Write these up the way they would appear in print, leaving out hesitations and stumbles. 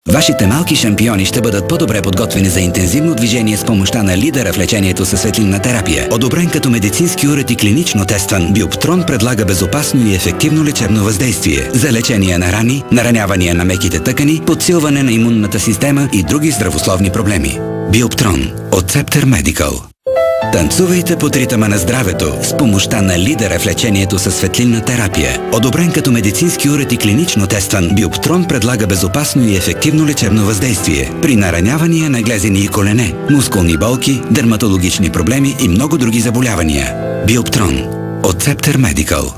Вашите малки шампиони ще бъдат по-добре подготвени за интензивно движение с помощта на лидера в лечението със светлинна терапия. Одобрен като медицински уред и клинично тестван, Биоптрон предлага безопасно и ефективно лечебно въздействие за лечение на рани, наранявания на меките тъкани, подсилване на имунната система и други здравословни проблеми. Биоптрон от Scepter Medical. Танцувайте под ритъма на здравето с помощта на лидера в лечението със светлинна терапия. Одобрен като медицински уред и клинично тестван, Биоптрон предлага безопасно и ефективно лечебно въздействие при наранявания на глезени и колене, мускулни болки, дерматологични проблеми и много други заболявания. Биоптрон от Scepter Medical.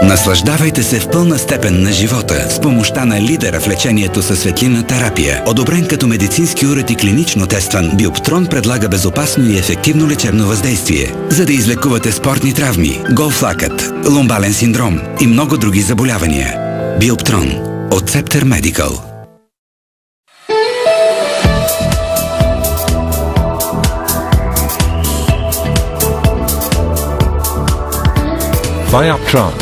Наслаждавайте се в пълна степен на живота с помощта на лидера в лечението със светлинна терапия. Одобрен като медицински уред и клинично тестван, Биоптрон предлага безопасно и ефективно лечебно въздействие, за да излекувате спортни травми, голфлакът, ломбален синдром и много други заболявания. Биоптрон от Scepter Medical. Bioptron.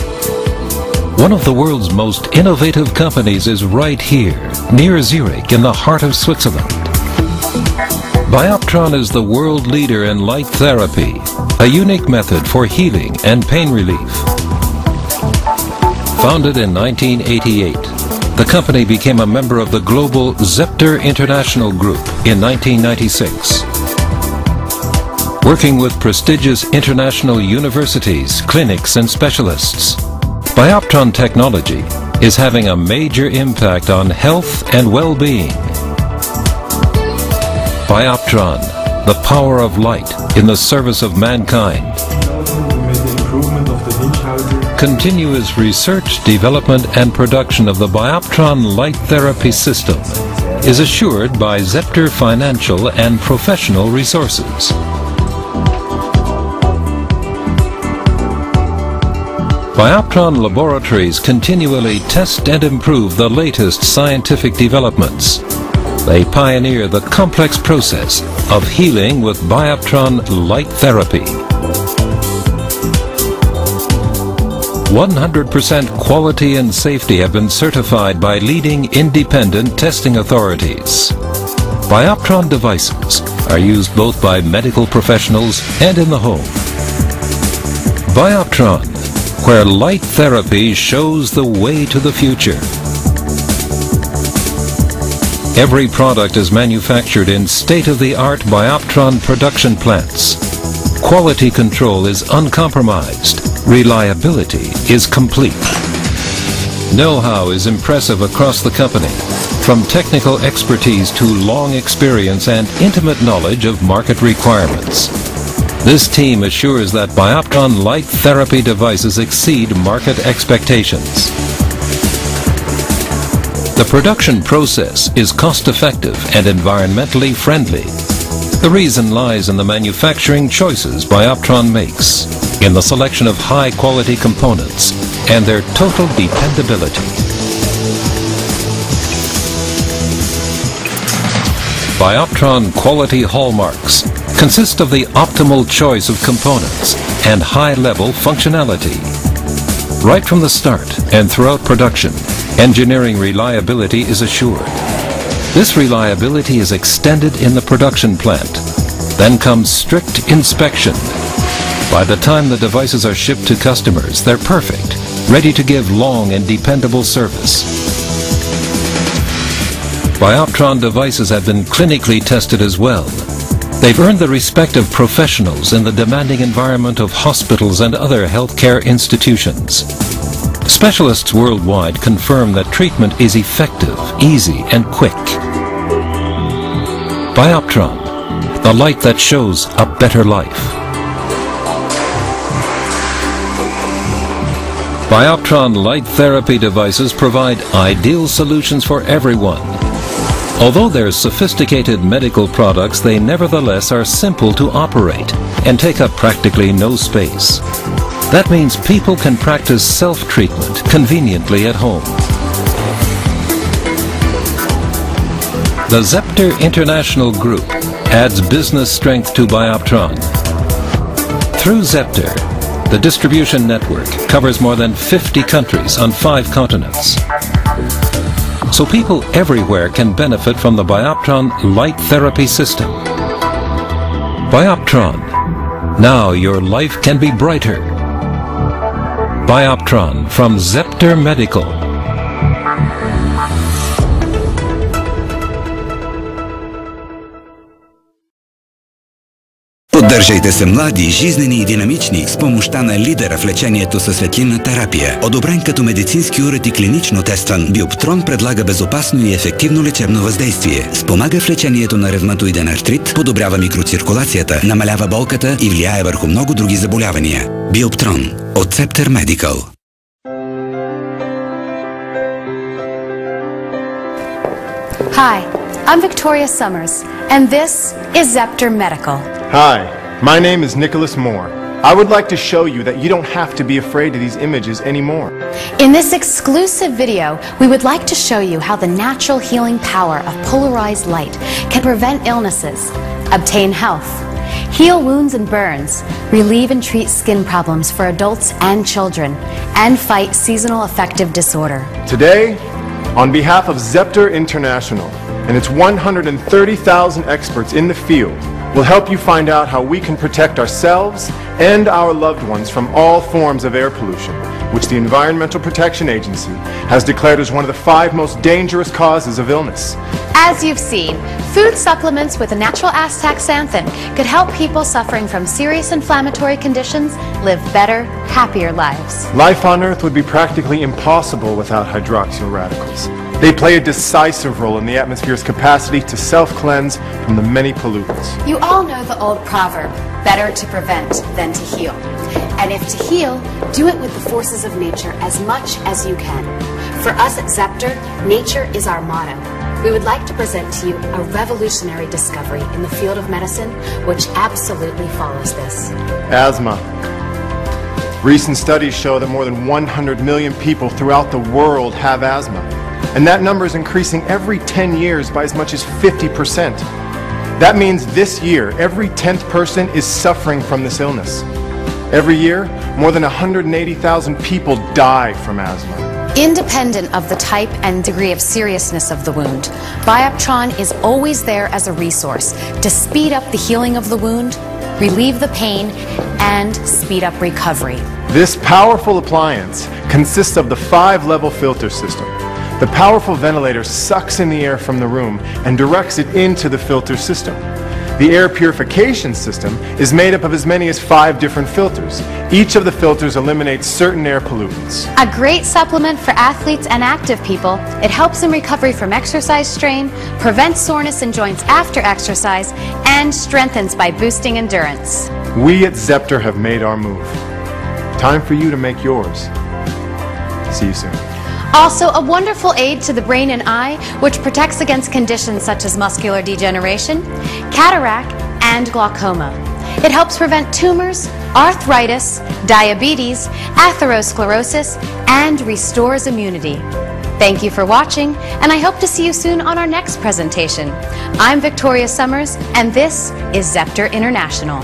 One of the world's most innovative companies is right here, near Zurich, in the heart of Switzerland. Bioptron is the world leader in light therapy, a unique method for healing and pain relief. Founded in 1988, the company became a member of the global Scepter International Group in 1996. Working with prestigious international universities, clinics, and specialists, Bioptron technology is having a major impact on health and well-being. Bioptron, the power of light in the service of mankind. Continuous research, development, and production of the Bioptron light therapy system is assured by Scepter financial and professional resources. Bioptron laboratories continually test and improve the latest scientific developments. They pioneer the complex process of healing with Bioptron light therapy. 100% quality and safety have been certified by leading independent testing authorities. Bioptron devices are used both by medical professionals and in the home. Bioptron, where light therapy shows the way to the future. Every product is manufactured in state-of-the-art Bioptron production plants. Quality control is uncompromised. Reliability is complete. Know-how is impressive across the company, from technical expertise to long experience and intimate knowledge of market requirements. This team assures that Bioptron light therapy devices exceed market expectations. The production process is cost-effective and environmentally friendly. The reason lies in the manufacturing choices Bioptron makes, in the selection of high-quality components, and their total dependability. Bioptron quality hallmarks consist of the optimal choice of components and high-level functionality. Right from the start and throughout production, engineering reliability is assured. This reliability is extended in the production plant. Then comes strict inspection. By the time the devices are shipped to customers, they're perfect, ready to give long and dependable service. Bioptron devices have been clinically tested as well. They've earned the respect of professionals in the demanding environment of hospitals and other healthcare institutions. Specialists worldwide confirm that treatment is effective, easy, and quick. Bioptron, the light that shows a better life. Bioptron light therapy devices provide ideal solutions for everyone. Although they're sophisticated medical products, they nevertheless are simple to operate and take up practically no space. That means people can practice self-treatment conveniently at home. The Scepter International Group adds business strength to Bioptron. Through Scepter, the distribution network covers more than 50 countries on 5 continents. so people everywhere can benefit from the Bioptron light therapy system. Bioptron. Now your life can be brighter. Bioptron from Zepter Medical. Поддържайте се млади, жизнени и динамични с помощта на лидера в лечението със светлинна терапия. Одобрен като медицински уред и клинично тестван, Биоптрон предлага безопасно и ефективно лечебно въздействие. Спомага в лечението на ревматоиден артрит, подобрява микроциркулацията, намалява болката и влияе върху много други заболявания. Биоптрон от Zepter Medical. Hi, I'm Victoria Summers, and this is Zepter Medical. Hi, my name is Nicholas Moore. I would like to show you that you don't have to be afraid of these images anymore. In this exclusive video, we would like to show you how the natural healing power of polarized light can prevent illnesses, obtain health, heal wounds and burns, relieve and treat skin problems for adults and children, and fight seasonal affective disorder. Today, on behalf of Zepter International and its 130,000 experts in the field, we'll help you find out how we can protect ourselves and our loved ones from all forms of air pollution, which the Environmental Protection Agency has declared as one of the 5 most dangerous causes of illness. As you've seen, food supplements with a natural astaxanthin could help people suffering from serious inflammatory conditions live better, happier lives. Life on Earth would be practically impossible without hydroxyl radicals. They play a decisive role in the atmosphere's capacity to self-cleanse from the many pollutants. You all know the old proverb, better to prevent than to heal. And if to heal, do it with the forces of nature as much as you can. For us at Zepter, nature is our motto. We would like to present to you a revolutionary discovery in the field of medicine which absolutely follows this. Asthma. Recent studies show that more than 100 million people throughout the world have asthma. And that number is increasing every 10 years by as much as 50%. That means this year, every 10th person is suffering from this illness. Every year, more than 180,000 people die from asthma. Independent of the type and degree of seriousness of the wound, Bioptron is always there as a resource to speed up the healing of the wound, relieve the pain, and speed up recovery. This powerful appliance consists of the 5-level filter system. The powerful ventilator sucks in the air from the room and directs it into the filter system. The air purification system is made up of as many as 5 different filters. Each of the filters eliminates certain air pollutants. A great supplement for athletes and active people, it helps in recovery from exercise strain, prevents soreness in joints after exercise, and strengthens by boosting endurance. We at Zepter have made our move. Time for you to make yours. See you soon. Also, a wonderful aid to the brain and eye, which protects against conditions such as muscular degeneration, cataract, and glaucoma. It helps prevent tumors, arthritis, diabetes, atherosclerosis, and restores immunity. Thank you for watching, and I hope to see you soon on our next presentation. I'm Victoria Summers, and this is Zepter International.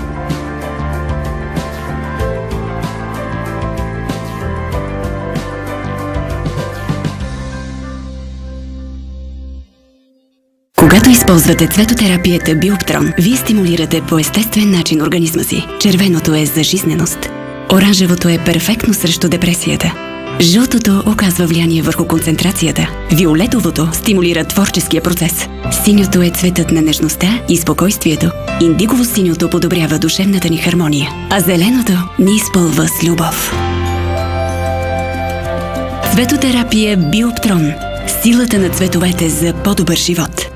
Когато използвате цветотерапията Биоптрон, вие стимулирате по естествен начин организма си. Червеното е за жизненост. Оранжевото е перфектно срещу депресията. Жълтото оказва влияние върху концентрацията. Виолетовото стимулира творческия процес. Синьото е цветът на нежността и спокойствието. Индигово-синьото подобрява душевната ни хармония. А зеленото ни изпълва с любов. Цветотерапия Биоптрон. Силата на цветовете за по-добър живот.